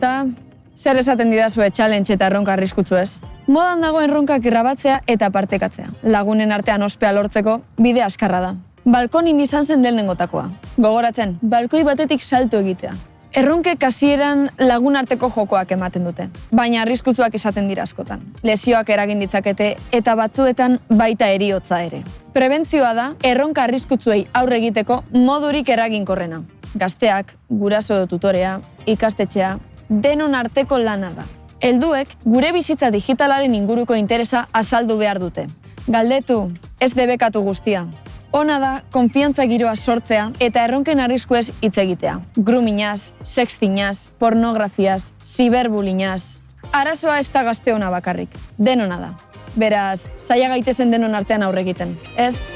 Ta, zer esaten didazue challenge eta erronka arriskutsu ez? Modan dagoen erronkak grabatzea eta partekatzea. Lagunen artean ospea lortzeko bide askarra da. Balkonin izan zen lehenengotakoa. Gogoratzen, balkoi batetik salto egitea. Erronkek hasieran lagun arteko jokoak ematen dute, baina arriskutsuak izaten dira askotan. Lesioak eragin ditzakete eta batzuetan baita heriotza ere. Prebentzioa da erronka arriskutsuei aurre egiteko modurik eraginkorrena. Gazteak, guraso edo tutorea, ikastetxea, denon arteko lana da. Helduek gure bizitza digitalaren inguruko interesa azaldu behar dute. Galdetu, ez debekatu guztia. Ona da, konfiantza giroa sortzea eta erronken arriskuez hitz egitea. Groominaz, sextinaz, pornografiaz, ziberbullyingaz. Arazoa ez da gazteona bakarrik, denona da. Beraz, zaila gaitezen denon artean aurre egiten, ez?